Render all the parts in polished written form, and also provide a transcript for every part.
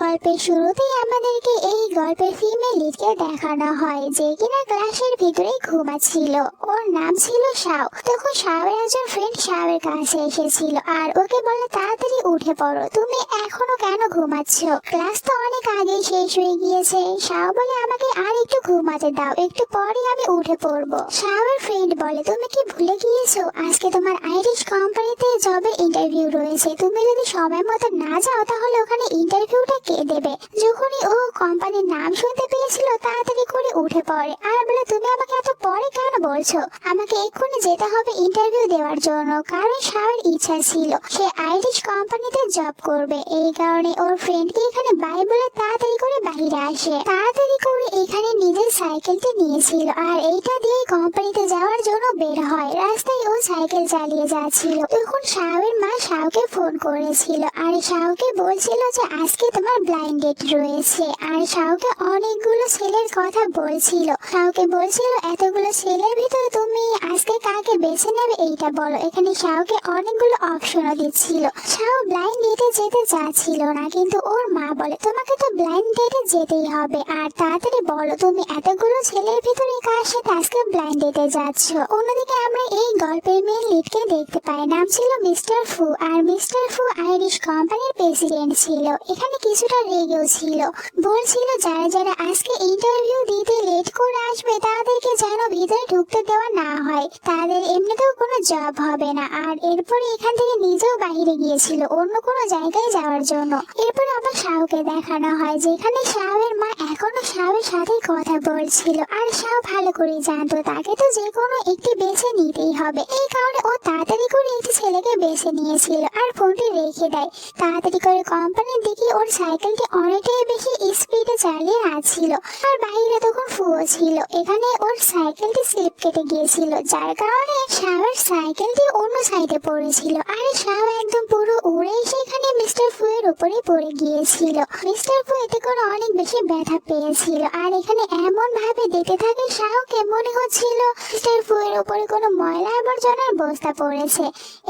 গল্পের শুরুতেই আমাদেরকে এই গল্পের ফিমেল লিডকে দেখানো হয় যে কিনা ক্লাসের ভিতরেই ঘুমাচ্ছিল। ওর নাম ছিল শাও। তখন শাওয়ের একজন ফ্রেন্ড শাওয়ের কাছে এসেছিল আর ওকে বলে তাড়াতাড়ি উঠে পড়ো, তুমি এখনো কেন ঘুমাচ্ছ? ক্লাস তো অনেক আগেই শেষ হয়ে গিয়েছে। শাও বলে আমাকে আর একটু ঘুমাতে দাও, একটু পরে আমি উঠে পড়বো। শাওয়ের ফ্রেন্ড বলে তুমি কি ভুলে গিয়েছো আজকে তোমার আইরিশ কোম্পানিতে জবের ইন্টারভিউ রয়েছে, তুমি যদি সময় মতো না যাও তাহলে ওখানে ইন্টারভিউটা কে দেবে? যখনই ও কোম্পানির নাম শুনতে পেয়েছিল তাড়াতাড়ি করে উঠে পড়ে আর বলে তুমি আমাকে এত পরে কেন বলছো? আমাকে এক্ষুনি যেতে হবে ইন্টারভিউ দেওয়ার জন্য, কারণ শাওয়ের ইচ্ছা ছিল সে আইরিশ কোম্পানিতে জব করবে। এই কারণে ওর ফ্রেন্ডকে এখানে বাই বলে তাড়াতাড়ি করে বাইরে আসে। তাড়াতাড়ি করে এখানে নিজের সাইকেলটি নিয়েছিল আর এইটা দিয়ে কোম্পানিতে যাওয়ার জন্য বের হয়। রাস্তায় ও সাইকেল চালিয়ে যাচ্ছিল, তখন শাওয়ের মা শাওকে ফোন করেছিল আর শাওকে বলছিল যে আজকে তোমার ব্লাইন্ড ডেট রয়েছে। আর শাওকে অনেকগুলো ছেলের কথা বলছিল। শাওকে বলছিল এতগুলো ছেলের ভিতরে তুমি আজকে কাকে বেছে নেবে এইটা বলো। এখানে শাওকে অনেকগুলো অপশনও দিচ্ছিল। শাও ব্লাইন্ড ডেটে যেতে চাচ্ছিল না, কিন্তু ওর মা বলে তোমাকে তো ব্লাইন্ড ডেটে যেতেই হবে, আর তাড়াতাড়ি বলো তুমি এতগুলো ছেলের ভিতরে কার সাথে আজকে ব্লাইন্ড ডেটে যাচ্ছ। অন্যদিকে আমরা এই গল্পের মেন লিডকে দেখতে পাই, নাম ছিল মিস্টার ফু। আর মিস্টার ফু আইরিশ কোম্পানির প্রেসিডেন্ট ছিল। এখানে কিছুটা রেগেও ছিল, বলছিল যারা যারা আজকে ইন্টারভিউ দিতে লেট করে আসবে তাদেরকে যেন ভিতরে ঢুকতে দেওয়া না হয়, তাদের এমনিতেও কোনো জব হবে না। আর এরপরে এখান থেকে নিজেও বাইরে গিয়েছিল অন্য কোনো জায়গায় যাওয়ার জন্য। এরপর আবার শাওকে দেখানো হয় যেখানে শাওয়ের মা এখনো শাওয়ের সাথে কথা বলছিল আর শাও ভালো করে জানতো তাকে তো যে কোনো একটি বেছে নিতেই হবে। এই কারণে ও তাড়াতাড়ি করে একটি ছেলেকে বেছে নিয়েছিল আর ফোনটি রেখে দেয়। তাড়াতাড়ি করে কোম্পানির দিকে ওর সাইকেলটি অনেকটাই বেশি স্পিডে চালিয়ে আসছিল আর বাইরে তখন ফুও ছিল। এখানে ওর সাইকেলটি স্লিপ কেটে গিয়েছিল, যার কারণে শাওয়ের সাইকেলটি অন্য সাইডে পড়েছিল আর শাও একদম পুরো উড়ে এসে এখানে মিস্টার ফুয়ের উপরে পড়ে গিয়েছিল। মিস্টার ফু এতে করে অনেক বেশি ব্যথা পেয়েছিল আর এখানে এমন ভাবে দেখতে থাকে শাওকে মনে হচ্ছিল মিস্টার ফুয়ের উপরে কোনো ময়লা আবর্জনার বস্তা পড়েছে।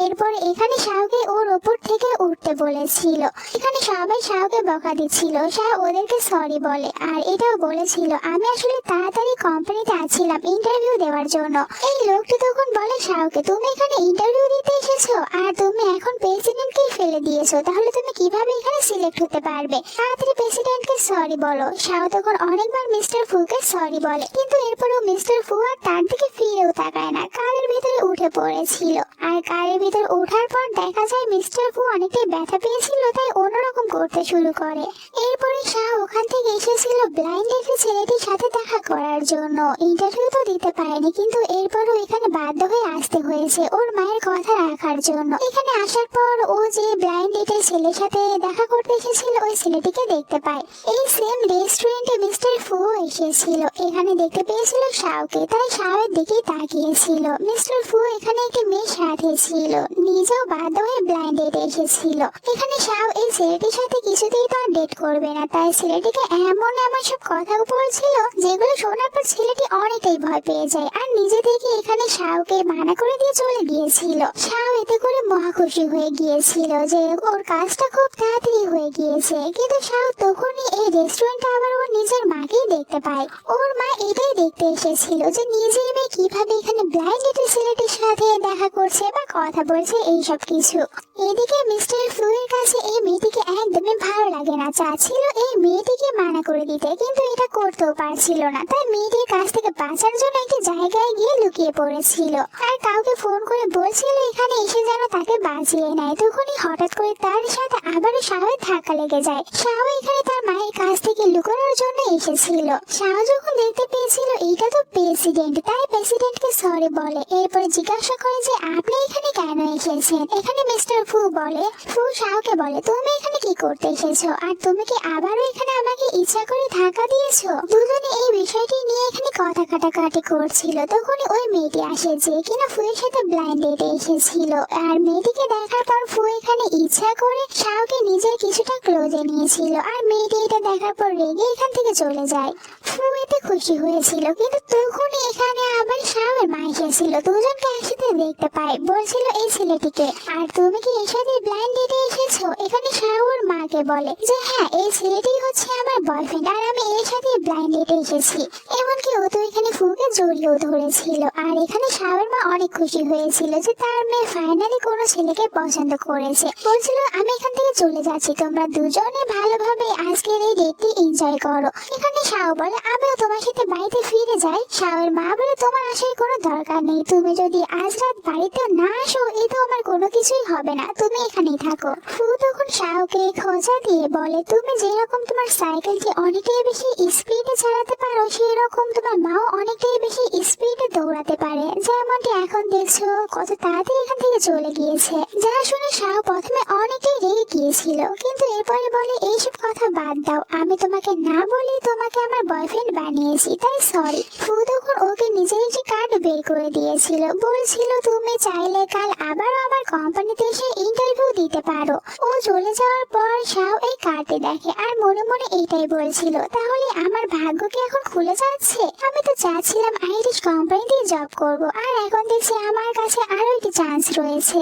এরপর এখানে শাওকে ওর উপর থেকে উঠতে বলেছিল। এখানে সবাই শাওকে বকা দিচ্ছিল। শাও ওদেরকে সরি বলে আর এটাও বলেছিল আমি আসলে তাড়াতাড়ি কোম্পানিতে আসছিলাম ইন্টারভিউ দেওয়ার জন্য। এই লোকটি তখন বলে শাওকে তুমি এখানে ইন্টারভিউ দিতে এসেছো আর তুমি এখন প্রেসিডেন্টকে ফেলে দিয়েছো, তাহলে তুমি কিভাবে এখানে সিলেক্ট হতে পারবে? তাড়াতাড়ি প্রেসিডেন্টকে সরি বলো। শাও তখন অনেকবার মিস্টার ফুকে সরি বলে, কিন্তু এরপরও মিস্টার ফু আর তার দিকে ফিরেও তাকায় না, কারের ভিতরে উঠে পড়েছিল। আর কারের ভিতরে ওঠার পর দেখা যায় মিস্টার ফু অনেকটাই ব্যথা পেয়েছিল, তাই অন্যরকম করতে শুরু করে। এরপরে শাও ওখান থেকে এসেছিল ব্লাইন্ড ডেটে ছেলেটির সাথে দেখা করার জন্য। ইন্টারভিউ তো দিতে পারেনি, কিন্তু এরপরও এখানে বাধ্য হয়ে আসতে হয়েছে ওর মায়ের কথা রাখার জন্য। এখানে আসার পর ও যে ব্লাইন্ড ডেটের ছেলের সাথে দেখা করতে এসেছিল ওই ছেলেটিকে দেখতে পায়। এই সেম রেস্টুরেন্টে মিস্টার ফু এসেছিল, এখানে দেখতে পেয়েছিল শাওকে, তাই শাওয়ের দিকেই তাকিয়েছিল। মিস্টার ফু এখানে একটি মেয়ের সাথে ছিল, নিজেও বাধ্য হয়ে ব্লাইন্ড ডেটে এসেছিল। এখানে শাও এই ছেলেটির সাথে কিছুতেই তো আর ডেট করবে না, তাই ছেলেটিকে এমন এমন সব কথা বলছিল যেগুলো শোনার পর ছেলেটি অনেকটাই ভয় পেয়ে যায় আর নিজে থেকে এখানে শাওকে মানা করে দিয়ে চলে গিয়েছিল। শাও এতে করে মহা খুশি হয়ে গিয়েছিল যে ওর কাজটা খুব তাড়াতাড়ি হয়ে গিয়েছে। কিন্তু শাও তখনই এই রেস্টুরেন্টে আবার ওর নিজের মাকেই দেখতে পায়। ওর মা এটাই দেখতে এসেছিল যে নিজের মেয়ে কিভাবে এখানে ব্লাইন্ড ডেটের ছেলেটির সাথে দেখা করছে বা কথা বলছে এইসব কিছু। এদিকে মিস্টার ফ্লুয়ের কাছে এই মেয়েটিকে একদমই ভালো লাগে না, চাচ্ছিল এই মেয়েটিকে মানা করে দিতে, কিন্তু এটা করতেও পারছিল না। তাই মেয়েটির কাছ থেকে বাঁচার জন্য একটি জায়গায় গিয়ে লুকিয়ে পড়েছিল আর কাউকে ফোন করে বলছিল এখানে এসে যেন তাকে বাঁচিয়ে নেয়। তখনই হঠাৎ করে তার সাথে আবারও শাওয়ের ধাক্কা লেগে যায়। শাও এখানে তার মায়ের কাছ থেকে লুকানোর জন্য এসেছিল। শাও যখন দেখতে পেয়েছিল এটা তো প্রেসিডেন্ট, তাই প্রেসিডেন্টকে সরি বলে। এরপরে জিজ্ঞাসা করে যে আপনি এখানে কেন এসেছেন? এখানে মিস্টার ফু বলে, ফু শাওকে বলে তুমি এখানে কি করতে এসেছো আর তুমি কি আবারও এখানে আমাকে ইচ্ছা করে ধাক্কা দিয়েছো? দুজনে এই বিষয়টি নিয়ে এখানে কথা কাটাকাটি করছিল। তখনই ওই মেয়েটি আসে যে কিনা ফুয়ের সাথে ব্লাইন্ড ডেটে এসেছিল। আর মেয়েটিকে দেখার পর ফু এখানে ইচ্ছা করে শাওকে নিজের কিছুটা ক্লোজে নিয়েছিল আর মেয়েটি এটা দেখার পর রেগে এখান থেকে চলে যায়। ফু এতে খুশি হয়েছিল, কিন্তু তখনই এখানে আবার শাওয়ের মা এসেছিল। দুজনকে একসাথে দেখতে পায়, বলছিল এই ছেলেটিকে আর তুমি কি এর সাথে ব্লাইন্ড ডেটে এসেছো? এখানে শাওর মাকে বলে যে হ্যাঁ, এই ছেলেটাই হচ্ছে আমার বয়ফ্রেন্ড, আর আমি এর সাথে ব্লাইন্ড ডেটে এসেছি। এমনকি ও তো এখানে ফুকে জড়িয়েও ধরেছিল। আর এখানে শাওয়ের মা অনেক খুশি হয়েছিল যে তার মেয়ে ফাইনালি কোনো ছেলেকে পছন্দ করেছে। বলছিল আমি এখান থেকে চলে যাচ্ছি, তোমরা দুজনে ভালোভাবে আজকের এই ডেটটি এনজয় করো। এখানে শাও বলে আমিও তোমার সাথে বাড়িতে ফিরে যাই। শাওয়ের মা বলে তোমার আসার কোনো দরকার নেই, তুমি যদি আজ রাত বাড়িতে না আসো এই তো আমার কোনো কিছুই হবে না, তুমি এখানেই থাকো। ফু তখন শাওকে খোঁজা দিয়ে বলে তুমি যেরকম তোমার সাইকেলটি অনেকটাই বেশি স্পিডে চালাতে পারো সেই রকম তোমার মাও অনেকটাই বেশি স্পিডে দৌড়াতে পারে, যেমনটি এখন দেখছো কত তাড়াতাড়ি এখান থেকে চলে গিয়েছে। যা শুনে শাও প্রথমে অনেকটাই রেগে গিয়েছিল, কিন্তু এরপরে বলে এইসব কথা বাদ দাও, আমি তোমাকে না বলি তোমাকে আমার বয়ফ্রেন্ড বানিয়েছি, তাই সরি। ফু তখন ওকে নিজের একটি কার্ড বের করে দিয়েছিল, বলছিল তুমি চাইলে কাল আবারও আমার কোম্পানিতে এসে ইন্টারভিউ দিতে পারো। ও চলে যাওয়ার পর শাও এই কার্ডটি দেখে আর মনে মনে এইটাই বলছিল তাহলে আমার ভাগ্য কি এখন খুলে যাচ্ছে? আমি তো চাচ্ছিলাম আইরিশ কোম্পানিতে জব করব, আর এখন দেখছি আমার কাছে আরো একটি চান্স রয়েছে।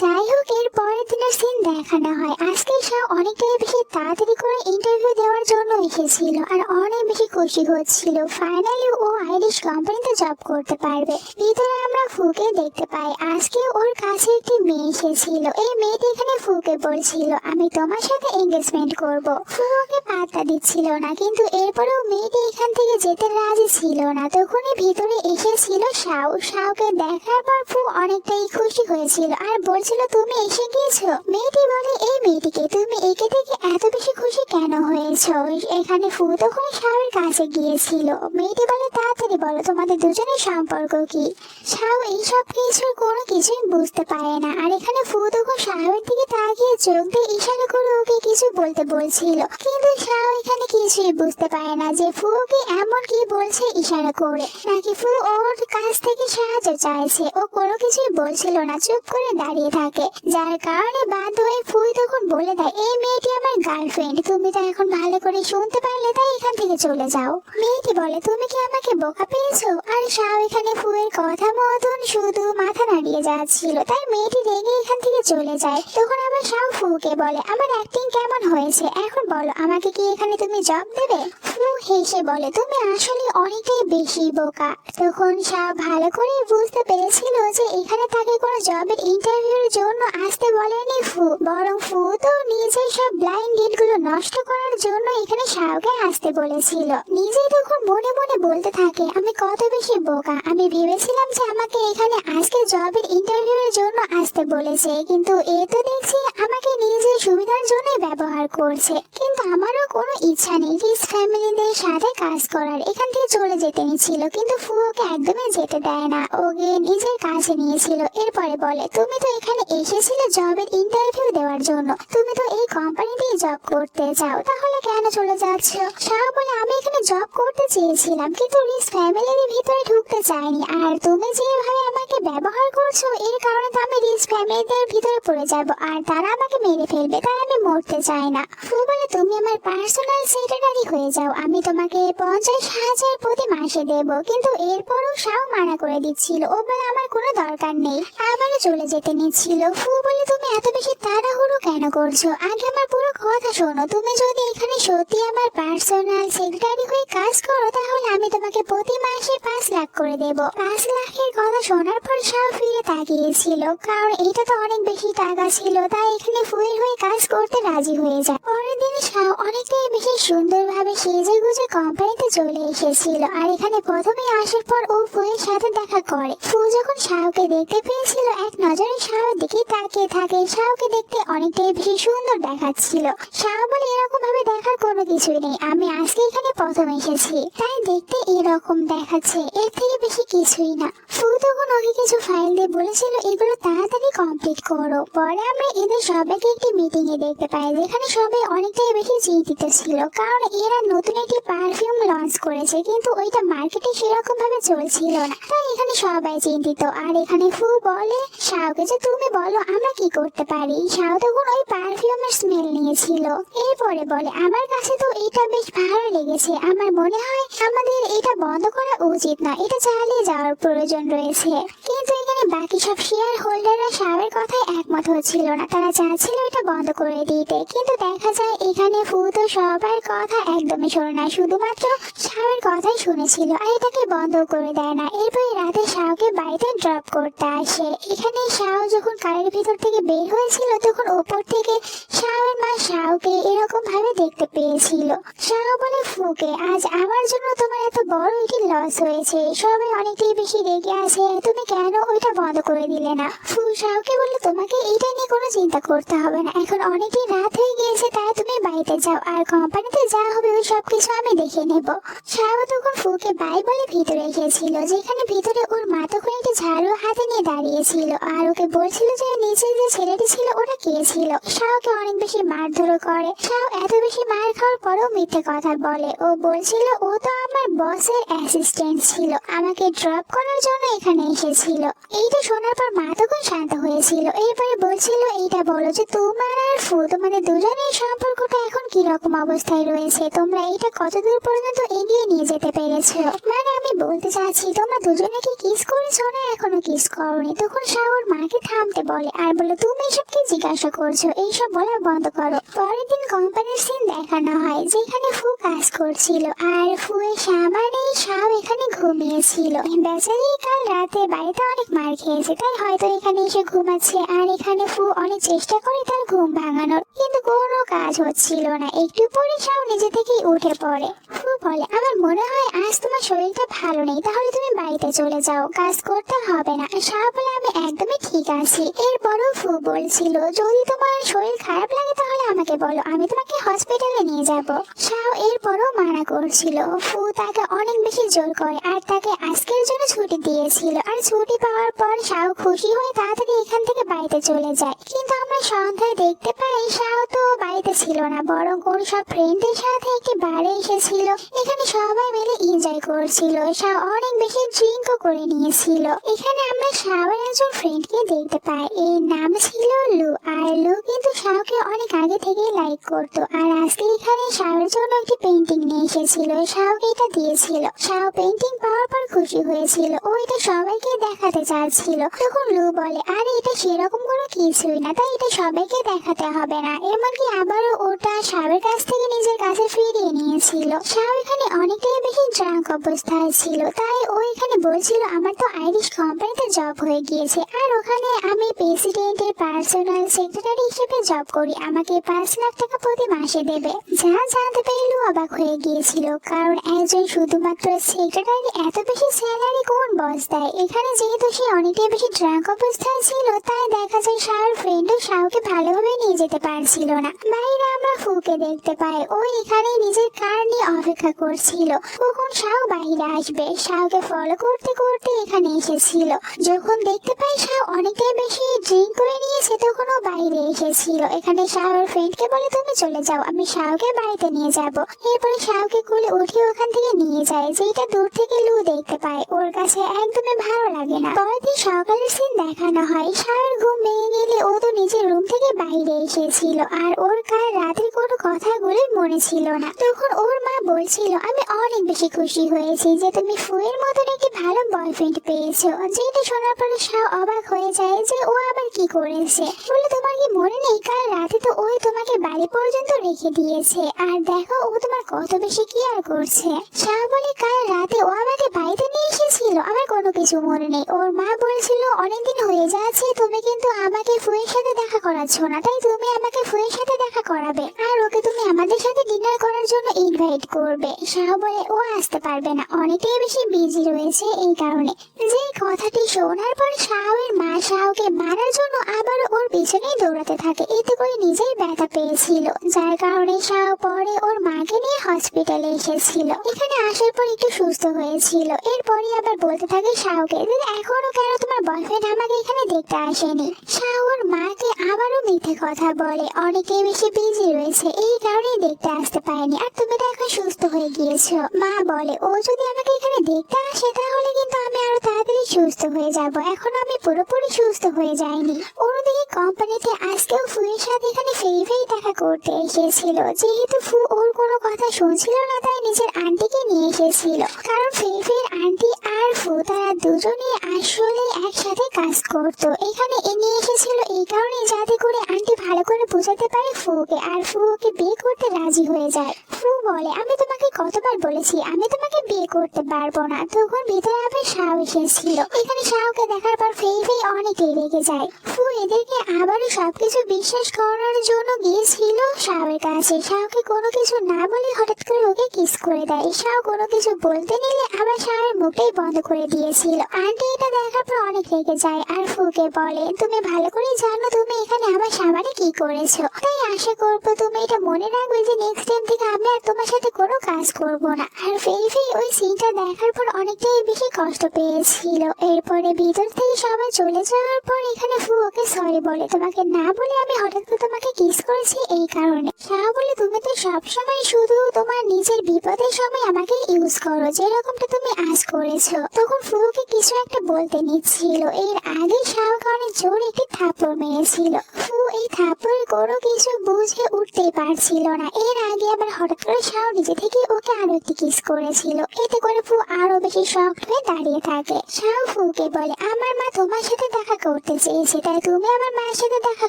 যাই হোক, এর পরের দিনের সিন দেখানো হয়। আজকে শাও অনেকটাই বেশি তাড়াতাড়ি করে ইন্টারভিউ দেওয়ার জন্য এসেছিল আর অনেক বেশি খুশি হচ্ছিল ফাইনালি ও আইরিশ কোম্পানিতে জব করতে পারবে। ভিতরে আমরা ফুকে দেখতে পাই আজকে ওর কাছে একটি মেয়ে এসেছিল। এই মেয়েটি এখানে ফুকে বলছিল আমি তোমার সাথে এঙ্গেজমেন্ট করব। ফু ওকে পাত্তা দিচ্ছিল না, কিন্তু এরপরেও মেয়েটি এখান থেকে যেতে রাজি ছিল না। তখনই ভিতরে এসেছিল শাও। শাওকে দেখার পর ফু অনেকটাই খুশি হয়েছিল আর বলছিল তুমি এসে গিয়েছো। মেয়েটি বলে এই মেয়েটিকে তুমি একে থেকে এত বেশি খুশি কেন হয়েছো? এখানে ফু তখন শাওয়ের কাছে গিয়েছিল। মেয়েটি বলে তাড়াতাড়ি বলো তোমাদের দুজনের সম্পর্ক কি? শাও এইসব কিছুর কোনো কিছুই বুঝতে পারে না, আর এখানে ফু তখন শাওয়ের দিকে তাকিয়ে চোখ দিয়ে ইশারা করে ওকে কিছু বলতে বলছিল, কিন্তু শাও এখানে কিছুই বুঝতে পারে না যে ফু ওকে এমন কি বলছে ইশারা করে, নাকি ফু ওর কাছ থেকে সাহায্য চাইছে। ও কোনো কিছুই বলছিল না, চুপ করে দাঁড়িয়ে থাকে, যার কারণে বাধ্য হয়ে ফু তখন বলে দেয় এই মেয়েটি আমার গার্লফ্রেন্ড, তুমি তো এখন ভালো করে শুনতে পারলে, তাই এখান থেকে চলে যাও। মেয়েটি বলে তুমি কি আমাকে বোকা পেয়েছো? আর শাও এখানে ফুয়ের কথা মতন শুধু মাথা নাড়িয়ে যাচ্ছিল, তাই মেয়েটি রেগে এখান থেকে চলে যায়। তখন আবার শাও ফুকে বলে আমার অ্যাক্টিং কেমন হয়েছে, এখন বলো আমাকে কি এখানে তুমি জব দেবে? ফু হেসে বলে তুমি আসলে অনেকটাই বেশি বোকা। তখন শাও ভালো করে বুঝতে পেরেছিল যে এখানে তাকে কোনো জবের ইন্টারভিউর জন্য আসতে বলেনি ফু, বরং ফু তো নিজের সব ব্লাইন্ড ডেট গুলো নষ্ট করার জন্য এখানে শাওকে আসতে বলেছিল। নিজেই তখন মনে মনে বলতে থাকে আমি কত বেশি বোকা, আমি ভেবেছিলাম যে আমাকে এখানে আজকে জবের ইন্টারভিউর জন্য আসতে বলেছে, কিন্তু এ তো দেখছি আমাকে নিজের সুবিধার জন্য ব্যবহার করছে। কিন্তু আমারও কোনো ইচ্ছা নেই রিস ফ্যামিলিদের সাথে কাজ করার, এখান থেকে চলে যেতে নিচ্ছিল, কিন্তু ফু ওকে একদমই যেতে দেয় না, ওকে নিজের কাছে নিয়েছিল। এরপরে বলে তুমি তো এখানে এসেছিলে জবের ইন্টারভিউ দেওয়ার জন্য, তুমি তো এই কোম্পানিতেই জব করতে চাও, তাহলে কেন চলে যাচ্ছ? শাও বলে আমি এখানে জব করতে চেয়েছিলাম, কিন্তু রিস ফ্যামিলির ভিতরে ঢুকতে চাইনি, আর তুমি যেভাবে আমাকে ব্যবহার করছো এর কারণে তো আমি রিস ফ্যামিলিদের ভিতরে পড়ে যাব আর তারা আমাকে মেরে ফেলবে, তাই আমি মরতে চাই না। ফু বলে তুমি আমার পার্সোনাল সেক্রেটারি হয়ে যাও, আমি তোমাকে 50,000 প্রতি মাসে দেব। কিন্তু এরপরও শাও মানা করে দিচ্ছিল, ও বলে আমার কোনো দরকার নেই, আবারও চলে যেতে নিচ্ছিল। ফু বলে তুমি এত বেশি তাড়াহুড়ো কেন করছো? আগে আমার পুরো কথা শোনো, তুমি যদি এখানে সত্যি আমার পার্সোনাল সেক্রেটারি হয়ে কাজ করো তাহলে আমি তোমাকে প্রতি মাসে 5 লাখ করে দেব। 5 লাখের কথা শোনার পর শাও ফিরে তাকিয়েছিল, কারণ এটা তো অনেক বেশি টাকা ছিল, তাই এখানে ফুয়ের হয়ে কাজ করতে রাজি হয়ে যায়। পরের দিন শাও অনেকটাই বেশি সুন্দরভাবে সেজে গুজে কোম্পানিতে চলে এসেছিল, আর এখানে প্রথমে আসার পর ও ফুয়ের সাথে দেখা করে। ফু যখন শাওকে দেখতে পেয়েছিল এক নজরে শাওর দিকে তাকিয়ে থাকে। শাওকে দেখতে অনেকটাই বেশি সুন্দর দেখাচ্ছিল। শাও বলে এরকম ভাবে দেখার কোনো কিছুই নেই, আমি আজকে এখানে প্রথম এসেছি তাই দেখতে এরকম দেখাচ্ছে, এর থেকে বেশি কিছুই না। ফু তখন ওকে কিছু ফাইল দিয়ে বলেছিল এগুলো তাড়াতাড়ি কমপ্লিট করো। পরে আমরা এদের সবাইকে একটি মিটিং এ দেখতে পাই, যেখানে সবাই অনেকটাই বেশি চিন্তিত ছিল, কারণ এরা নতুন একটি পারফিউম লঞ্চ করেছে, কিন্তু ওইটা মার্কেটে সেরকম ভাবে চলছিল না, তাই এখানে সবাই চিন্তিত। আর এখানে ফু বলে শাওকে যে তুমি বলো আমরা কি করতে পারি। শাও তখন ওই পারফিউমের স্মেল নিয়েছিল, এরপরে বলে আমার কাছে তো এটা বেশ ভালো লেগেছে। আমার মনে হয় আমাদের এটা বন্ধ করা উচিত না, এটা চালিয়ে যাওয়ার প্রয়োজন রয়েছে। কিন্তু এখানে বাকি সব শেয়ার হোল্ডাররা সাবের কথায় একমত হচ্ছিল না, তারা চাচ্ছিল এটা বন্ধ করে দিতে। কিন্তু দেখা যায় এখানে ফু তো সবার কথা একদমই শোনে না, শুধুমাত্র সাবের কথাই শুনেছিল আর এটাকে বন্ধ করে দেয় না। এরপরে রাতে শাওকে বাড়িতে ড্রপ করতে আসে। এখানে শাও যখন কারের ভিতর থেকে বের হয়েছিল তখন ওপর থেকে শাওয়ের মা শাওকে এরকম ভাবে দেখতে পেয়েছিল। শাও বলে ফুকে, আজ আমার জন্য তোমার এত বড় একটি লস হয়েছে, সবাই অনেকটাই বেশি রেগে আছে, তুমি কেন ওইটা বন্ধ করে দিলে না? ফু শাওকে বলে, তোমাকে এটা নিয়ে কোনো চিন্তা করতে হবে না, এখন অনেকটাই রাত হয়ে গিয়েছে, তাই তুমি বাড়িতে যাও, আর কোম্পানিতে যা হবে ওই সব কিছু আমি দেখে নেব। শাও তখন ফুকে বাই বলে ভিতরে এসেছিল, যেখানে ভিতরে ওর মা তখন একটি ঝাড়ু হাতে নিয়ে দাঁড়িয়েছিল আর ওকে বলছিল যে নিচে যে ছেলেটি ছিল ওটা কে ছিল। শাওকে অনেক বেশি মারধর করে। শাও এত বেশি মার খাওয়ার পরেও মিথ্যে কথা বলে। ও বলছিল ও তো আমার বসের অ্যাসিস্ট্যান্ট ছিল, আমাকে ড্রপ করার জন্য এখানে এসেছিল। এইটা শোনার পর মা তখন শান্ত হয়েছিল। এরপরে বলছিল, এইটা বলো যে তোমার আর ফু তোমাদের দুজনের সম্পর্কটা এখন কি রকম অবস্থায় রয়েছে, তোমরা এটা কতদূর পর্যন্ত এগিয়ে নিয়ে যেতে পেরেছো? মানে আমি বলতে চাচ্ছি তোমরা দুজনে কি কিস করেছো না এখনো কিস করোনি? তখন শাওর মাকে থামতে বলে আর বলে, তুমি এসব কি জিজ্ঞাসা করছো, এইসব বলা বন্ধ করো। পরের দিন কোম্পানির সিন দেখানো হয়, যেখানে ফু কাজ করছিল আর ফুয়ের সামানে শাও এখানে ঘুমিয়েছিল। বেচারি কাল রাতে বাড়িতে অনেক মার খেয়েছে, তাই হয়তো এখানে এসে ঘুমাচ্ছে। আর এখানে ফু অনেক চেষ্টা করে তার ঘুম ভাঙানোর, কিন্তু কোনো কাজ হচ্ছিল না। একটু পরে শাও নিজে থেকেই উঠে পড়ে। ফু বলে, আমার মনে হয় আজ তোমার শরীরটা ভালো নেই, তাহলে তুমি বাড়িতে চলে যাও, কাজ করতে হবে না। শাও বলে, আমি একদমই ঠিক আছি। এরপরও ফু বলছিল, যদি তোমার শরীর খারাপ লাগে তাহলে আমাকে বলো, আমি তোমাকে হসপিটালে নিয়ে যাব। শাও এরপরও মানা করছিল। ফু তাকে অনেক বেশি জোর করে আর তাকে আজকের জন্য ছুটি দিয়েছিল। আর ছুটি পাওয়ার পর শাও খুশি হয়ে তাড়াতাড়ি এখান থেকে বাড়িতে চলে যায়। কিন্তু আমরা সন্ধ্যায় দেখতে পাই শাও তো বাড়িতে ছিল না, বরং ওর সব ফ্রেন্ডদের সাথে একটি বারে এসেছিল। এখানে সবাই মিলে এনজয় করছিল। শাও অনেক বেশি ড্রিঙ্কও করে নিয়েছিল। এখানে আমরা শাওয়ের একজন ফ্রেন্ডকে দেখতে পাই, এর নাম ছিল লু। আর লু কিন্তু শাওকে অনেক আগে থেকে লাইক করতো। আর আজকে এখানে শাওয়ের জন্য একটি পেন্টিং নিয়ে এসেছিল, শাওকে এটা দিয়েছিল। শাও পেন্টিং পাওয়ার পর খুশি হয়েছিল, ও এটা সবাইকে দেখাতে চাচ্ছিল। তখন লু বলে, আরে এটা সেরকম কোনো কিছুই না, তাই এটা সবাইকে দেখাতে হবে না। এমনকি আবারও ওটা শাওয়ের কাছ থেকে নিজের কাছে ফিরিয়ে নিয়েছিল। শাও এখানে অনেকটাই বেশি ড্রাঙ্ক অবস্থায় ছিল, তাই ও এখানে বলছিল, আমার তো আইরিশ কোম্পানিতে জব হয়ে গিয়েছে আর ওখানে আমি প্রেসিডেন্টের পার্সোনাল সেক্রেটারি হিসেবে জব করি, আমাকে 5 লাখ টাকা প্রতি মাসে দেবে। যা জানতে পেরে অবাক হয়ে গিয়েছিল, কারণ একজন শুধুমাত্র সেক্রেটারি এত বেশি স্যালারি কোন বস দেয়। এখানে যেহেতু সে অনেকটাই বেশি ড্রাঙ্ক অবস্থায় ছিল, তাই দেখা যায় শাওর ফ্রেন্ডও শাওকে ভালোভাবে নিয়ে যেতে পারছিল না। বাইরে আমরা ফুকে দেখতে পাই, ও এখানে নিজের কার নিয়ে অপেক্ষা করছিল কখন শাও বাইরে আসবে। শাওকে ফলো করতে করতে এখানে এসেছিল। যখন দেখতে পাই শাও অনেকটাই বেশি ড্রিঙ্ক করে নিয়েছে, তখন ও বাইরে এসেছিল। এখানে শাওর ফ্রেন্ডকে বলে, তুমি চলে যাও, আমি শাওকে বাড়িতে নিয়ে যাব। এরপরে শাওকে কোলে উঠিয়ে ওখান থেকে নিয়ে যায়, যেটা দূর থেকে লু দেখতে পায়। ওর কাছে একদমই ভালো লাগে না। পরের দিন সকালের সিন দেখানো হয়, শাওর ঘুম ভেঙে গেলে ও তো নিজের রুম থেকে বাইরে এসেছিল আর ওর কাল রাতের কোনো কথাগুলো মনে ছিল না। তখন ওর মা বলছিল, আমি অনেক বেশি খুশি হয়েছি যে তুমি ফুয়ের মতন একটি ভালো বয়ফ্রেন্ড পেয়েছো। যেটা শোনার পরে শাও অবাক হয়ে যায় যে ও আবার কি করেছে। বলে, তোমার কি মনে নেই কাল রাতে তো ওই তোমাকে বাড়ি পর্যন্ত রেখে দিয়েছে, আর দেখো ও তোমার কত বেশি কেয়ার করছে। শাও বলে, কাল রাতে ও আমাকে বাড়িতে নিয়ে এসেছিল, আমার কোনো কিছু মনে নেই। ওর মা বলছিল, অনেকদিন হয়ে যাচ্ছে তুমি কিন্তু আমাকে ফুয়ের সাথে দেখা করাচ্ছ না, তাই তুমি আমাকে ফুয়ের সাথে দেখা করাবে আর ওকে তুমি আমাদের সাথে ডিনার করার জন্য ইনভাইট করবে। শাও বলে, ও আসতে পারবে না, অনেকটাই বেশি বিজি রয়েছে এই কারণে। যে কথাটি শোনার পর শাওয়ের মা শাওকে মারার জন্য আবার ওর পিছনেই দৌড়াতে থাকে। এতে করে নিজেই ব্যথা পেয়েছিল, যার কারণে শাও পরে ওর মাকে নিয়ে হসপিটালে এসেছিল। এখানে আসার পর একটু সুস্থ হয়েছিল। এরপরই আবার বলতে থাকে শাওকে, এখনো কেন তোমার বয়ফ্রেন্ড আমাকে এখানে দেখতে আসেনি। শাও ওর মাকে আবারও মিথ্যে কথা বলে, অনেকেই বেশি বিজি রয়েছে এই কারণেই দেখতে আসতে পারেনি, আর তুমি তো এখন সুস্থ হয়ে গিয়েছো। মা বলে, ও যদি আমাকে এখানে দেখতে আসে তাহলে কিন্তু আমি আরো তাড়াতাড়ি সুস্থ হয়ে যাব, এখন আমি পুরোপুরি সুস্থ হয়ে যাইনি। অন্যদিকে কোম্পানিতে আজকেও ফুয়ের সাথে এখানে ফেরি দেখা করতে এসেছিল। যেহেতু ফু ওর কোনো কথা শুনছিল না, তাই নিজের আন্টিকে নিয়ে এসেছিল। কারণ ফেফের আন্টি আর ফু তারা দুজনেই আসলে একসাথে কাজ করতো। এখানে নিয়ে এসেছিল এই কারণে যাতে করে আন্টি ভালো করে বোঝাতে পারে ফুকে, আর ফু ওকে বিয়ে করতে রাজি হয়ে যায়। ফু বলে, আমি তোমাকে কতবার বলেছি আমি তোমাকে বিয়ে করতে পারবো না। তখন ভিতরে আবার শাও এসেছিল। এখানে শাওকে দেখার পর ফেফে অনেকটাই রেগে যায়। ফু এদেরকে আবারও সবকিছু বিশ্বাস করার জন্য গিয়েছিল শাওয়ের কাছে। শাওকে কোনো কিছু না বলে হঠাৎ করে ওকে কিস করে দেয়। শাও কোনো কিছু বলতে নিলে আবার শাওয়ের মুখটাই বন্ধ করে দিয়েছিল। আন্টি এটা দেখার পর অনেক রেগে যায় আর ফুকে বলে, তুমি ভালো করে জানো তুমি এখানে আমার সামনে কি করেছো, তাই আশা করবো তুমি এটা মনে রাখবে যে নেক্সট টাইম থেকে আমি আর তোমার সাথে কোনো কাজ করব না। আর ফেফে ওই সিনটা দেখার পর অনেকটাই বেশি কষ্ট পেয়েছিল। এরপরে ভিতর থেকে সবাই চলে যাওয়ার পর এখানে ফু ওকে সরি বলে, তোমাকে না বলে আমি হঠাৎ করে তোমাকে কিস করেছি এই কারণে। শাহ বলে, তুমি তো সবসময় শুধু তোমার নিজের বিপদের সময় আমাকে ইউজ করো, যেরকমটা তুমি আজ করেছো। তখন ফুকে কিছু একটা বলতে নিচ্ছিল, এর আগে শাহকে অনেক জোর একটি থাপ্পড় মেরেছিল। ফু এই থাপ্পড় কোনো কিছু বুঝে উঠতেই পারছিল না। এর আগে আবার হঠাৎ করে শাহ নিজে থেকে ওকে আরো একটি কিস করেছিল। এতে করে ফু আরো বেশি শক্ট হয়ে দাঁড়িয়ে থাকে। শাহ ফুকে বলে, আমার মা তোমার সাথে দেখা করতে চেয়েছে, তাই তুমি আমার মায়ের সাথে দেখা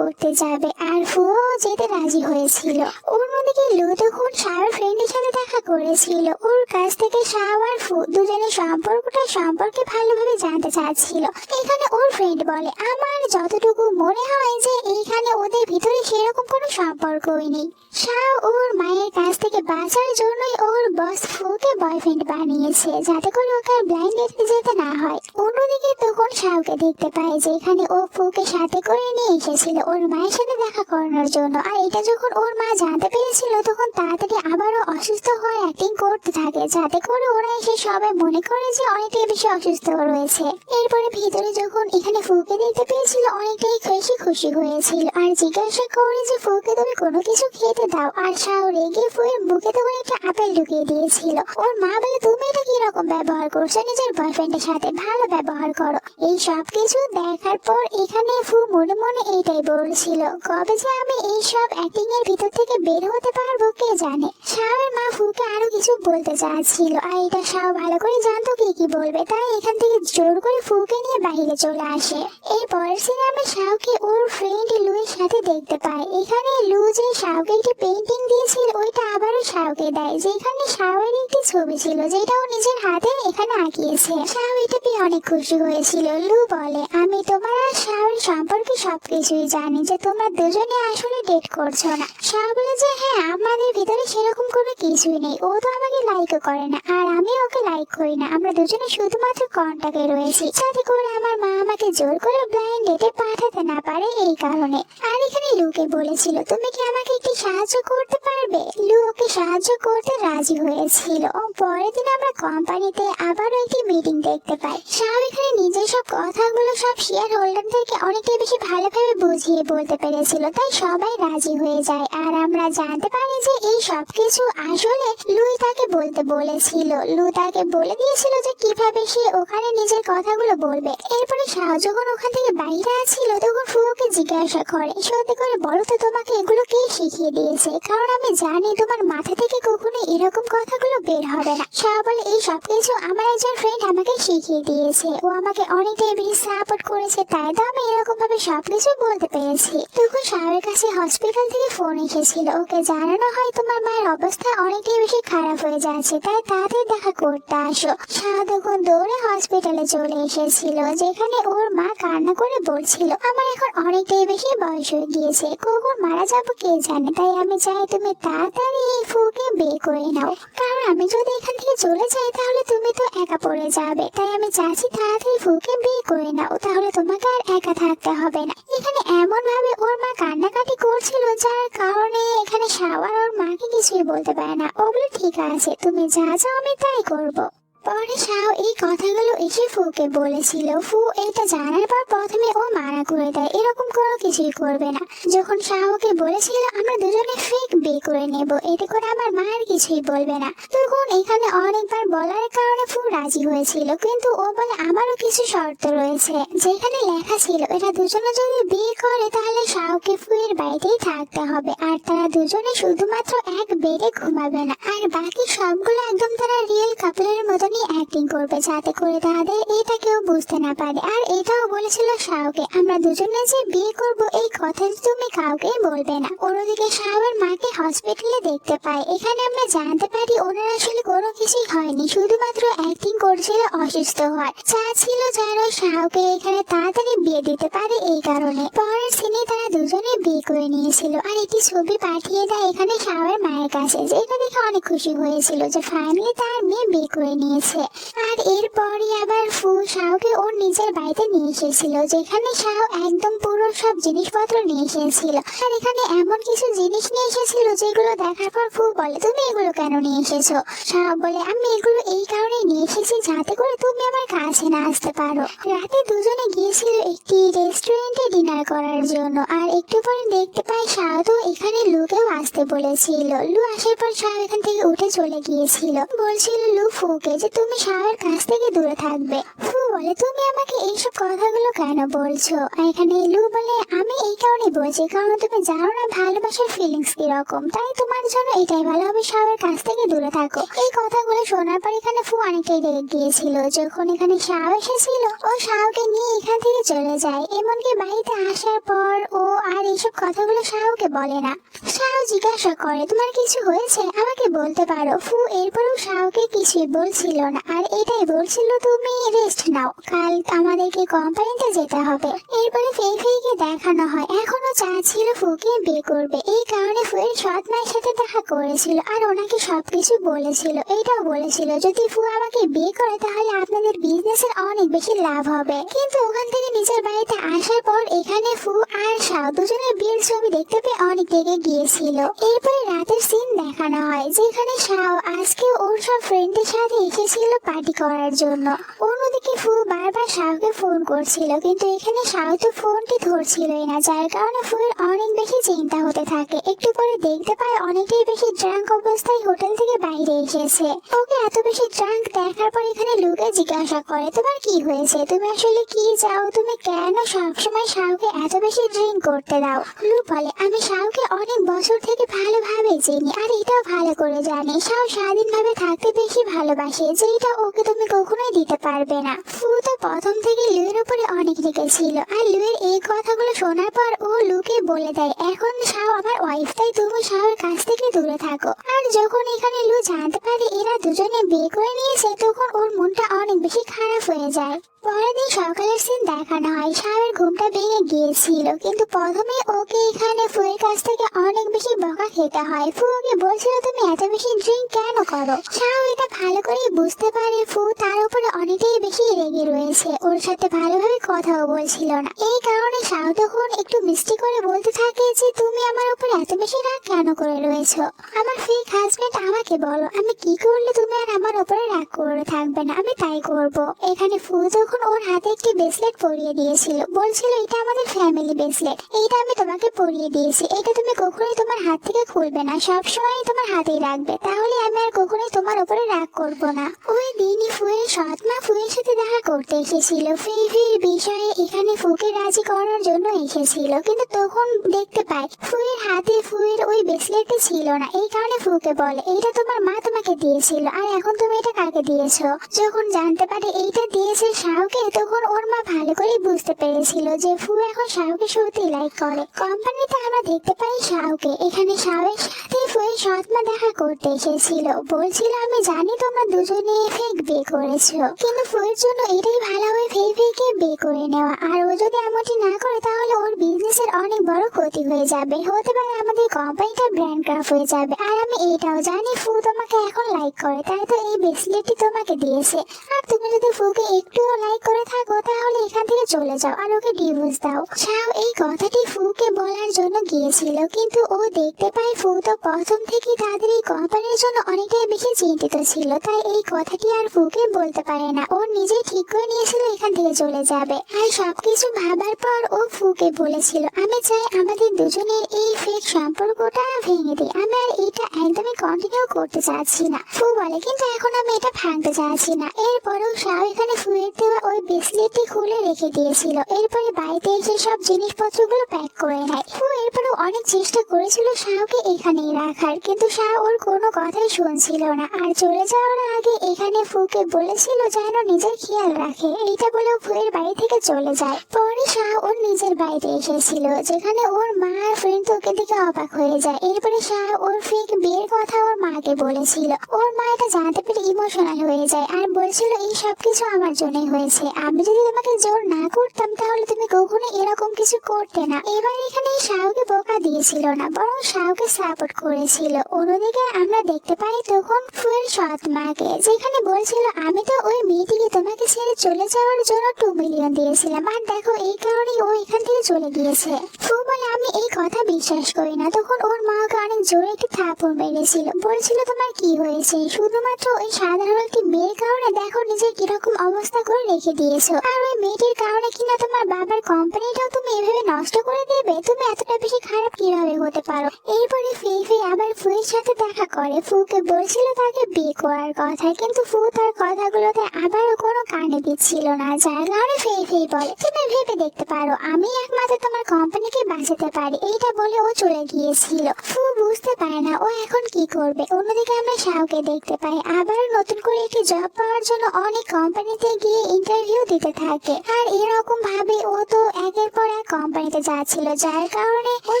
করতে যাবে। আর ফুও যেতে রাজি হয়েছিল। অন্যদিকে লু তখন শাহর ফ্রেন্ডের সাথে দেখা করেছিল। ওর কাছ থেকে শাহ আর ফু দুজনের সম্পর্কটা সম্পর্কে ভালোভাবে জানতে চাচ্ছিল। এখানে ওর ফ্রেন্ড বলে, আমার যতটুকু মনে হয় যে এইখানে ওদের ভিতরে সেরকম কোনো সম্পর্কই নেই। শাহ ওর মায়ের কাছ থেকে বাঁচার জন্যই ওর বস ফুকে বয়ফ্রেন্ড বানিয়েছে, যাতে করে ওকে আর ব্লাইন্ড ডেটে যেতে না হয়। অন্যদিকে তখন শাহকে দেখতে পায় যে এখানে ও ফুকে সাথে করে নিয়ে এসেছিল ওর মায়ের সাথে দেখা করানোর জন্য। আর এটা যখন ওর মা জানতে পেরেছিল তখন তাড়াতাড়ি আবারও অসুস্থ হয়ে অ্যাক্টিং করতে থাকে, যাতে করে ওরা এসে সবাই মনে করে যে অনেকটাই বেশি অসুস্থ রয়েছে। এরপরে ভিতরে যখন এখানে ফুকে দেখতে পেয়েছিল অনেকটাই বেশি খুশি হয়েছিল আর জিজ্ঞাসা করে যে ফুকে তুমি কোনো কিছু খেতে দাও। আর শাহ রেগে ফুয়ের মুখে তখন একটা আপেল ঢুকিয়ে দিয়েছিল। ওর মা বলে, তুমি এটা কিরকম ব্যবহার করছো, নিজের বয়ফ্রেন্ডের সাথে ভালো ব্যবহার করো। এই সব কিছু দেখার পর এখানে ফু মনে মনে এইটাই বলছিল, কবে যে আমি এই সব অ্যাক্টিং এর ভিতর থেকে বের হতে পারবো কে জানে। শাহের মা ফুকে আরো কিছু বলতে চাচ্ছিল আর এটা শাহ ভালো করে জানতো কি বলবে, তাই এখান থেকে জোর করে ফুকে নিয়ে বাইরে চলে আসে। এই পরের সিনে আমরা শাহকে ওর ফ্রেন্ড লুয়ের সাথে দেখতে পাই। এখানে লু যে শাহকে একটি পেইন্টিং দিয়েছিল ওইটা আবারও শাহকে দেয়, যেখানে শাহের একটি ছবি ছিল যেটা ও নিজের হাতে এখানে আঁকিয়েছে। শাহ এটা পেয়ে অনেক খুশি হয়েছিল। লু বলে, আমি তোমার আর শাহের সম্পর্কে সবকিছুই জানি যে তোমরা দুজনে আসলে ডেট করছো না। শাহ বলে যে হ্যাঁ, আমাদের ভিতরে সেরকম কোনো কিছুই নেই, ও তো আমাকে লাইকও করে না আর আমি ওকে লাইক করি না। আমরা দুজনে শুধুমাত্র কন্টাক্টে রয়েছি, যাতে করে আমার মা আমাকে জোর করে ব্লাইন্ড ডেটে পাঠাতে না পারে এই কারণে। আর এখানে লুকে বলেছিল, তুমি কি আমাকে একটি সাহায্য করতে পারবে? লু ওকে সাহায্য করতে রাজি হয়েছিল। পরের দিন আমরা কোম্পানিতে আবারও একটি মিটিং দেখতে পাই। শাহ এখানে নিজের সব কথাগুলো সব শেয়ার হোল্ডারদেরকে অনেকটাই বেশি ভালোভাবে বুঝিয়ে বলতে পেরেছিল, তাই সবাই রাজি হয়ে যায়। আর আমরা জানতে পারি যে এই সব কিছু আসলে লুই তাকে বলতে বলেছিল। লু তাকে বলে দিয়েছিল যে কিভাবে সে ওখানে নিজের কথাগুলো বলবে। এরপরে শাহ যখন ওখান থেকে বাইরে আসছিল তখন ফুকে জিজ্ঞাসা করে, সত্যি করে বলো তো তোমাকে এগুলো কে শিখিয়ে দিয়েছে, কারণ আমি জানি তোমার মাথা থেকে কখনো এরকম কথাগুলো বের হবে না। শাহ বলে, এই সবকিছু আমার একজন ফ্রেন্ড আমাকে শিখিয়ে দিয়েছে, ও আমাকে অনেকটাই বেশি সাপোর্ট করেছে, তাই তো আমি এরকম ভাবে সবকিছু বলতে পেরেছি। তখন শাহের কাছে হসপিটাল থেকে ফোন এসেছিল, ওকে জানানো হয় তোমার মায়ের অবস্থা অনেকটাই বেশি খারাপ হয়ে যাচ্ছে, তাই তাড়াতাড়ি দেখা করতে আসো। শাহ তখন দৌড়ে হসপিটালে চলে এসেছিল, যেখানে ওর মা কান্না করে বলছিল, আমার এখন অনেকটাই বেশি বয়স হয়ে গিয়েছে, কখন মারা যাবো কে জানে, তাই আমি চাই তুমি তাড়াতাড়ি এই ফুকে বিয়ে করে নাও, কারণ আমি যদি এখান থেকে চলে যাই তাহলে তুমি তো একা পড়ে যাবে, তাই আমি চাচ্ছি তাড়াতাড়ি ফুকে বিয়ে করে নাও, তাহলে তোমাকে আর একা থাকতে হবে না। এখানে এমন ভাবে ওর মা কান্নাকাটি করছিল যার কারণে এখানে শাওয়ার ওর মাকে কিছুই বলতে পারে না। ওগুলো ঠিক আছে, তুমি যা চাও আমি তাই করবো। পরে শাও এই কথাগুলো এসে ফুকে বলেছিল। ফু এটা জানার পর প্রথমে ও মানা করে দেয়, এরকম কোনো কিছুই করবে না। যখন শাওকে বলেছিল আমরা দুজনে ফেক বিয়ে করে নেব, এতে করে আমার মা আর কিছুই বলবে না, তখন এখানে অনেকবার বলার কারণে ফু রাজি হয়েছিল। কিন্তু ও বলে আমারও কিছু শর্ত রয়েছে, যেখানে লেখা ছিল এরা দুজনে যদি বিয়ে করে তাহলে শাওকে ফুয়ের বাড়িতেই থাকতে হবে, আর তারা দুজনে শুধুমাত্র এক বেডে ঘুমাবে না, আর বাকি সবগুলো একদম তারা রিয়েল কাপলের মতনই অ্যাক্টিং করবে, যাতে করে তাদের এটা কেউ বুঝতে না পারে। আর এটাও বলেছিল শাওকে আমরা দুজনে যে বিয়ে করব এই কথা তুমি কাউকে বলবে না। অন্যদিকে শাওয়ের মাকে হসপিটালে দেখতে পায়, এখানে আমরা জানতে পারি ওনার আসলে কোনো কিছুই হয়নি, শুধুমাত্র অ্যাক্টিং করছিল অসুস্থ হওয়ার, চাচ্ছিল যেন শাওকে এখানে তাড়াতাড়ি বিয়ে দিতে পারে এই কারণে। পরের সিনে তারা দুজনে বিয়ে করে নিয়েছিল, আর একটি ছবি পাঠিয়ে দেয় এখানে শাওয়ের মায়ের কাছে, যেটা দেখে অনেক খুশি হয়েছিল যে ফাইনালি তার মেয়ে বিয়ে করে নিয়েছে। আর এরপরই আবার ফু শাওকে ওর নিজের বাড়িতে নিয়ে এসেছিল, যেখানে শাও একদম পুরো সব জিনিসপত্র নিয়ে এসেছিল। আর এখানে এমন কিছু জিনিস নিয়ে এসেছিল যেগুলো দেখার পর ফু বলে তুমি এগুলো কেন নিয়ে এসেছো? শাও বলে আমি এগুলো এই কারণে নিয়ে এসেছি যাতে করে তুমি আমার কাছে না আসতে পারো। রাতে দুজনে গিয়েছিল একটি রেস্টুরেন্টে ডিনার করার জন্য, আর একটু পরে দেখতে পাই শাও তো এখানে লুকেও আসতে বলেছিল। লু আসার পর শাও এখান থেকে উঠে চলে গিয়েছিল, বলছিল লু ফুকে যে তুমি শাওয়ের কাছ থেকে দূরে থাকবে। ফু বলে তুমি আমাকে এইসব কথাগুলো কেন বলছো? এখানে লু বলে আমি এই কারণে বলছি কারণ তুমি জানো না ভালোবাসার ফিলিংস কিরকম, তাই তোমার জন্য এটাই ভালো হবে শাওয়ের কাছ থেকে দূরে থাকো। এই কথাগুলো শোনার পর এখানে ফু অনেকটাই রেগে গিয়েছিল। যখন এখানে শাও এসেছিল ও শাওকে নিয়ে এখান থেকে চলে যায়, এমনকি বাড়িতে আসার পর ও আর এইসব কথাগুলো শাওকে বলে না। শাও জিজ্ঞাসা করে তোমার কিছু হয়েছে আমাকে বলতে পারো। ফু এরপরেও শাওকে কিছুই বলছিল না, আর এটাই বলছিল তুমি রেস্ট নাও, কাল আমাদেরকে কোম্পানিতে যেতে হবে। এরপরে ফেইফেইকে দেখানো হয় এখনো চাচ্ছিল ফুকে বিয়ে করবে, এই কারণে ফুয়ের সৎ মায়ের সাথে দেখা করেছিল আর ওনাকে সবকিছু বলেছিল। এটাও বলেছিল যদি ফু আমাকে বিয়ে করে তাহলে আপনাদের বিজনেসের অনেক বেশি লাভ হবে। কিন্তু ওখান থেকে নিজের বাড়িতে আসার পর এখানে ফু আর শাও দুজনের বিয়ের ছবি দেখতে পেয়ে অনেক রেগে গিয়েছিল। এরপরে রাতের সিন দেখানো হয় যেখানে শাও আজকে ওর সব ফ্রেন্ডের সাথে এসেছিল পার্টি করার জন্য। অন্যদিকে ফু বারবার শাওকে ফোন করছিল, কিন্তু এখানে শাও তো ফোনটি ধরছিলই না, যার কারণে ফুয়ের অনেক বেশি চিন্তা হতে থাকে। একটু পরে দেখতে পায় অনেকটাই বেশি ড্রাঙ্ক অবস্থায় হোটেল থেকে বাইরে এসেছে। ওকে এত বেশি ড্রাঙ্ক দেখার পর এখানে লুকে জিজ্ঞাসা করে তোমার কি হয়েছে, তুমি আসলে কি চাও, তুমি কেন সবসময় শাওকে এত বেশি ড্রিঙ্ক করতে দাও? লু বলে আমি শাওকে অনেক বছর থেকে ভালোভাবে চিনি, আর এটাও ভালো করে জানি শাও স্বাধীনভাবে থাকতে বেশি ভালোবাসে, যেটা ওকে তুমি কখনোই দিতে পারবে না। ফু তো প্রথম থেকে লুয়ের উপরে অনেক রেখেছিল, আর লুয়ের এই কথাগুলো শোনার পর ও লুকে বলে দেয় এখন শাও আমার ওয়াইফ, তাই তুমি শাওর কাছ থেকে দূরে থাকো। আর যখন এখানে লু জানতে পারে এরা দুজনে বিয়ে করে নিয়েছে তখন ওর মনটা অনেক বেশি খারাপ হয়ে যায়। পরের দিন সকালের সিন দেখানো হয় শাওয়ের ঘুমটা ভেঙে গিয়েছিল, কিন্তু প্রথমে ওকে এখানে ফুয়ের কাছ থেকে অনেক বেশি বকা খেতে হয়। ফু ওকে বলছিল তুমি এত বেশি ড্রিঙ্ক কেন করো। শাও এটা ভালো করে বুঝতে পারে ফু তার উপরে অনেকটাই বেশি রেগে রয়েছে, ওর সাথে ভালোভাবে কথাও বলছিল না। এই কারণে শাও তখন একটু মিষ্টি করে বলতে থাকে যে তুমি আমার উপর এত বেশি রাগ কেন করে রয়েছো? আমার ফেক হাজবেন্ড আমাকে বলো আমি কি করলে তুমি আর আমার উপরে রাগ করে থাকবে না, আমি তাই করবো। এখানে ফু তখন ওর হাতে একটি ব্রেসলেট পরিয়ে দিয়েছিল, বলছিল এটা আমাদের ফ্যামিলি ব্রেসলেট, এইটা আমি তোমাকে পরিয়ে দিয়েছি, এটা তুমি কখনোই তোমার হাত থেকে খুলবে না, সবসময় তোমার হাতেই রাখবে, তাহলে আমি আর কখনোই তোমার উপরে রাগ করব না। ওই দিনই ফুয়ের সৎ মা ফুয়ের সাথে দেখা করতে এসেছিল, ফেইফেইর বিষয়ে এখানে ফুকে রাজি করার জন্য এসেছিল, কিন্তু তখন দেখতে পায় ফুয়ের হাতে ফুয়ের ওই ব্রেসলেটটি ছিল না। এই কারণে ফুকে বলে এইটা তোমার মা তোমাকে দিয়েছিল, আর এখন তুমি এটা কাকে দিয়েছো? যখন জানতে পারে এইটা দিয়েছে শাওকে, তখন ওর মা ভালো করে বুঝতে পেরেছিল যে ফু এখন শাওকে সত্যি লাইক করে। কোম্পানিতে আমরা দেখতে পাই শাওকে, এখানে শাওয়ের সাথে ফুয়ের সৎ মা দেখা করতে এসেছিল, বলছিল আমি জানি তোমরা দুজনে ফেক বিয়ে করেছো, কিন্তু ফুয়ের জন্য এটাই ভালো হবে ফেইফেইকে বিয়ে করে নেওয়া, আর ও যদি এমনটি না করে তাহলে ওর বিজনেসের অনেক বড় ক্ষতি হয়ে যাবে, হতে পারে আমাদের কোম্পানিটা ব্র্যান্ড ক্রাফ হয়ে যাবে। আর আমি এটাও জানি ফু তোমাকে এখন লাইক করে, তাই তো এই ব্রেসলেটটি তোমাকে দিয়েছে, আর তুমি যদি ফুকে একটুও লাইক করে থাকো তাহলে এখান থেকে চলে যাও আর ওকে ডিভোর্স দাও। শাও এই কথাটি ফুকে বলার জন্য গিয়েছিল, কিন্তু ও দেখতে পায় ফু তো প্রথম থেকে তাদের এই কোম্পানির জন্য অনেকটাই বেশি চিন্তিত ছিল, তাই এই কথাটি আর ফুকে বলতে পারে না। ও নিজে ঠিক করে নিয়েছিল এখান থেকে চলে যাবে। আর সবকিছু ভাবার পর ও ফুকে বলেছিল, আমি চাই আমাদের দুজনের এই ফেক সম্পর্কটা ভেঙে দিই, আমি আর এটা একদমই কন্টিনিউ করতে চাচ্ছি না। ফু বলে, কিন্তু এখন আমি এটা ভাঙতে চাচ্ছি না। এরপরেও শাও এখানে ফুয়ের দেওয়া ওই ব্রেসলেটটি খুলে রেখে দিয়েছিল। এরপরে বাড়িতে এসে সব জিনিসপত্রগুলো প্যাক করে নেয়। ফু এরপরেও অনেক চেষ্টা করেছিল শাওকে এখানেই রাখার, কিন্তু শাও ওর কোনো কথাই শুনছিল না। আর চলে যাওয়ার আগে এখানে ফুকে বলেছিল যেন নিজের খেয়াল রাখে। এইটা বলেও ফুয়ের বাড়ি থেকে চলে যায়। পরে শাও ওর নিজের বাড়িতে এসেছিল, যেখানে ওর মা আর ফ্রেন্ড ওকে দেখে অবাক হয়ে যায়। এরপরে শাও ওর ফেক বিয়ের কথা ওর মাকে বলেছিল। ওর মা এটা জানতে পেরে ইমোশনাল হয়ে যায় আর বলছিল এই সব কিছু আমার জন্যই হয়েছে, আমি যদি তোমাকে জোর না করতাম তাহলে তুমি কখনো এরকম কিছু করতে না। এবার এখানে শাওকে বোকা দিয়েছিল না, বরং শাওকে সাপোর্ট করেছিল। অন্যদিকে আমরা দেখতে পাই তখন ফুয়ের সৎ মাকে, যেখানে বলছিল আমি তো ওই মেয়েটিকে তোমাকে ছেড়ে চলে যাওয়ার জন্য 2 মিলিয়ন দিয়েছিলাম, আর দেখো এই কারণেই ও এখান থেকে চলে গিয়েছে। ফু বলে, আমি এই কথা বিশ্বাস করি না। তখন ওর মা ওকে অনেক জোরে একটি থাপড় মেরেছিল, বলছিল তোমার কি হয়েছে, শুধুমাত্র ওই সাধারণ একটি মেয়ের কারণে দেখো নিজের কিরকম অবস্থা করে রেখে দিয়েছো, আর ওই মেয়েটির কারণে কিনা তোমার বাবার কোম্পানিটাও তুমি এভাবে নষ্ট করে দেবে, তুমি এতটা বেশি খারাপ কিভাবে হতে পারো। এরপরে ফেই আবার ফুয়ের সাথে দেখা করে, ফুকে বলছিল তাকে বিয়ে করার কথা, কিন্তু ফু তার কথাগুলোতে আবারও কোনো কানে দিচ্ছিল না। যার কারণে ফেই বলে, তুমি ভেবে দেখতে পারো আমি একমাত্র তোমার কোম্পানিকে বাঁচাতে পারি। এইটা বলে ও চলে গিয়েছিল। ফু বুঝতে পারে না ও এখন কি করবে। অন্যদিকে আমরা শাওকে দেখতে পাই আবার নতুন করে একটি জব পাওয়ার জন্য অনেক কোম্পানিতে গিয়ে ইন্টারভিউ দিতে থাকে। আর এরকম ভাবে ও তো একের পর এক কোম্পানিতে যাচ্ছিল, যার কারণে ওর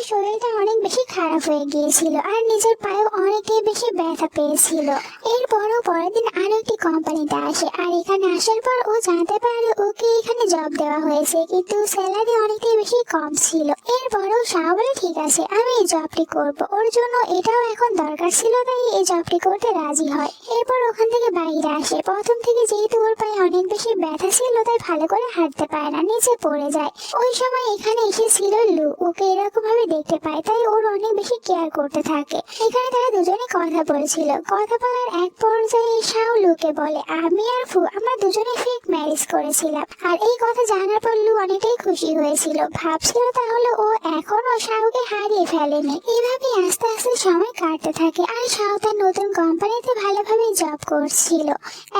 শরীরটা অনেক বেশি খারাপ হয়ে গিয়েছিল আর নিজের পায়েও অনেকটাই বেশি ব্যথা পেয়েছিল। এরপরও পরের দিন আরো একটি কোম্পানিতে আসে, আর এখানে আসার পর ও জানতে পারে ওকে এখানে জব দেওয়া হয়েছে, কিন্তু স্যালারি অনেকটাই বেশি কম ছিল। এরপরও শাও বলে ঠিক আছে আমি এই জবটি করব, ওর জন্য এটাও এখন দরকার ছিল, তাই এই জবটি করতে রাজি হয়। এরপর ওখান থেকে বাইরে আসে। প্রথম থেকে যেহেতু ওর পায়ে অনেক বেশি ব্যথা ছিল তাই ভালো করে হাঁটতে পারে না, নিচে পড়ে যায়। ওই সময় এখানে এসেছিল লু, ওকে এরকম ভাবে দেখতে পায় তাই ওর অনেক বেশি কেয়ার করতে থাকে। এখানে তারা দুজনে কথা বলছিল। কথা বলার এক পর্যায়ে শাও লুকে বলে, আমি আর ফু আমরা দুজনে ফেক ম্যারেজ করেছিলাম। আর এই কথা জানার পর লু অনেকটাই খুশি হয়েছিল, ভাবছিল তাহলে ও এখনো শাওকে হারিয়ে ফেলেনি। এভাবে আস্তে আস্তে সময় কাটতে থাকে আর শাও তার নতুন কোম্পানিতে ভালোভাবে জব করছিল।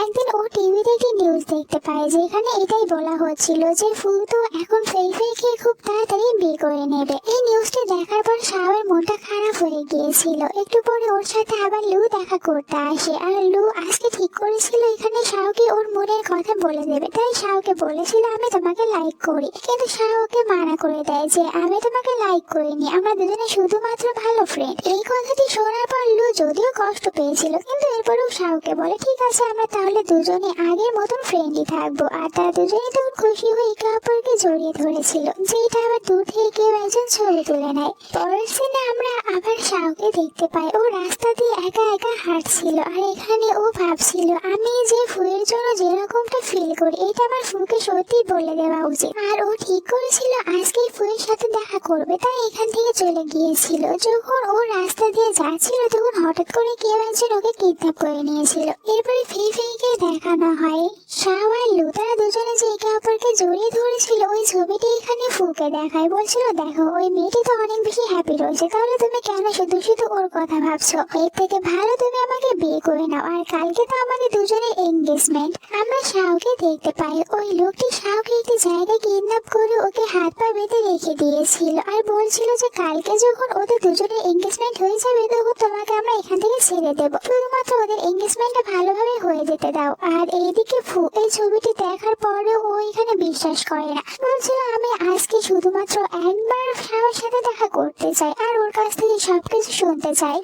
একদিন ও টিভিতে একটি নিউজ দেখতে পায়, যেখানে এটাই বলা হচ্ছিল যে ফু তো এখন ফেইকে খুব তাড়াতাড়ি বিয়ে করে নেবে। এই নিউজটি দেখার পর শাওয়ের মনটা খারাপ হয়ে গিয়েছিল। একটু পরে ওর সাথে আবার লু দেখা করতে আসে, আর লু আজকে ঠিক করেছিল এখানে শাওকে ওর মনের কথা বলে দেবে। তাই শাওকে বলেছিল আমি তোমাকে লাইক করি, কিন্তু শাও ওকে মানা করে দেয় যে আমি তোমাকে লাইক করিনি, আমরা দুজনে শুধুমাত্র ভালো ফ্রেন্ড। এই কথাটি শোনার পর লু যদিও কষ্ট পেয়েছিল, কিন্তু এরপরেও শাওকে বলে ঠিক আছে আমরা তাহলে দুজনে আগের মতন ফ্রেন্ডই থাকবো। আর তারা দুজনেই তখন খুশি হয়ে একে অপরকে জড়িয়ে ধরেছিল, যেটা আবার দূর থেকে কেউ একজন ছবি তুলে নেয়। পরের সিনে আমরা আবার শাওকে দেখতে পাই, ও রাস্তা দিয়ে একা একা হাঁটছিল, আর এখানে ও ভাবছিল আমি যে ফুয়ের জন্য যেরকমটা ফিল করি এটা আমার ফুকে সত্যি বলে দেওয়া উচিত। আর ও ঠিক করেছিল আজকে ফুয়ের সাথে দেখা করবে, তাই এখান থেকে চলে গিয়েছিল। যখন ও রাস্তা দিয়ে যাচ্ছিল তখন হঠাৎ করে কেউ একজন ওকে কিডন্যাপ করে নিয়েছিল। এরপরে ফেইকে দেখানো হয় শাও আর লু তারা দুজনে যে একে অপরকে জড়িয়ে ধরেছিল ওই ছবিটি এখানে ফুকে দেখায়, বলছিল দেখো ওই মেয়েটি তো অনেক বেশি হ্যাপি রয়েছে, তাহলে তুমি কেন শুধু শুধু ওর কথা ভাবছো, এর থেকে ভালো তুমি আমাকে বিয়ে করে নাও। আর কালকে তো আমাদের দুজনের এনগেজমেন্ট। আমরা শাওকে দেখতে পাই ওই লোকটি শাওকে একটি জায়গায় কিডন্যাপ করে ওকে হাত পা বেঁধে রেখে দিয়েছিল, আর বলছিল যে কালকে যখন ওদের দুজনের এনগেজমেন্ট হয়ে যাবে তখন তোমাকে আমরা এখান থেকে ছেড়ে দেবো, শুধুমাত্র ওদের এনগেজমেন্টটা ভালোভাবে হয়ে যেতে দাও। আর এইদিকে ফু এই ছবিটি দেখার পরেও ও এখানে বিশ্বাস করে না, বলছিল আমি আজকে শুধুমাত্র একবার শাওর সাথে দেখা করতে চাই আর ওর কাছ থেকে সবকিছু শুনতে চাই।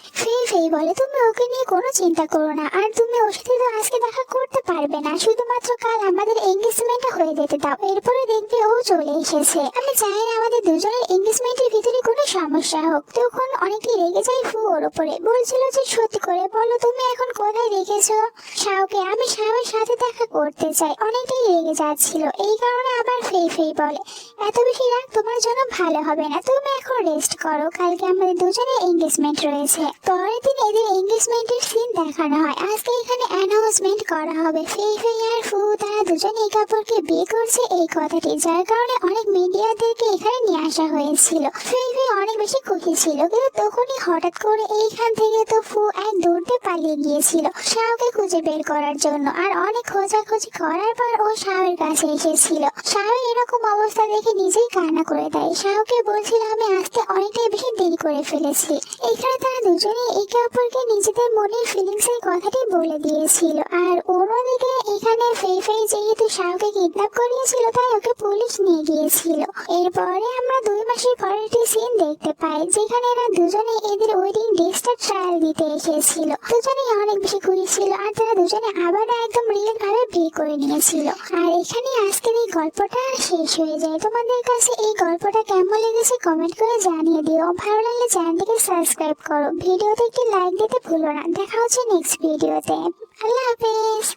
ফেই বলে তুমি ওকে নিয়ে কোনো চিন্তা করো না, আর তুমি ওর সাথে তো আজকে দেখা করতে পারবে না, শুধুমাত্র কাল আমাদের এনগেজমেন্টটা হয়ে যেতে দাও। এরপরে দেখবে ও চলে এসেছে। আমি চাই না আমাদের দুজনের এনগেজমেন্টের ভিতরে কোনো সমস্যা হোক। তখন অনেকটাই রেগে যায় ফু ওর উপরে, বলছিল যে সত্যি করে বলো তুমি এখন কোথায় রেখেছো শাওকে, আমি শাওয়ের সাথে দেখা করতে চাই। অনেকটাই রেগে যাচ্ছিল। এই কারণে আবার ফেই বলে এত বেশি রাগ তোমার জন্য ভালো হবে না, তুমি এখন রেস্ট করো, কালকে আমাদের দুজনের এনগেজমেন্ট রয়েছে। পরের দিন এদের এনগেজমেন্টের সিন দেখানো হয়। আজকে এখানে অ্যানাউন্সমেন্ট করা হবে ফেই ফেই আর ফু তারা দুজনে একে অপরকে বিয়ে করছে এই কথাটি, যার কারণে অনেক মিডিয়াদেরকে এখানে নিয়ে আসা হয়েছিল। ফেই ফেই অনেক বেশি খুশি ছিল, কিন্তু তখনই হঠাৎ করে এইখান থেকে তো ফু এক দৌড়তে পালিয়ে গিয়েছিল শাওকে খুঁজে বের করার জন্য। আর অনেক খোঁজাখুঁজি করার পর ও শাওয়ের কাছে এসেছিল। শাও এরকম অবস্থা দেখে নিজেই কান্না করে দেয়। শাওকে বলছিল আমি আসতে অনেকটাই বেশি দেরি করে ফেলেছি। এখানে তারা দুজনে একে অপরকে নিজেদের মনের ফিলিংস এর কথাটি বলে দিয়েছিল। আর অন্যদিকে এখানে ফেই ফেই যেহেতু শাওকে কিডন্যাপ করিয়েছিল তাই ওকে পুলিশ নিয়ে গিয়েছিল। এরপরে আমরা 2 মাসের পরের একটি সিন দেখতে পাই যেখানে এরা দুজনে এদের ওয়েডিং ডেটটা ট্রায়াল দিতে এসেছিল। দুজনেই অনেক বেশি খুশি ছিল আর তারা দুজনে আবার একদম রিয়েল ভাবে বিয়ে করে নিয়েছিল। আর এখানে আজকের এই গল্পটা শেষ হয়ে যায়। তোমাদের কাছে এই গল্পটা কেমন লেগেছে কমেন্ট করে জানিয়ে দিও। ভালো লাগলে চ্যানেলটিকে সাবস্ক্রাইব করো, ভিডিওতে একটি লাইক দিতে ভুলো না। দেখা হচ্ছে নেক্সট ভিডিওতে। আল্লাহ হাফেজ।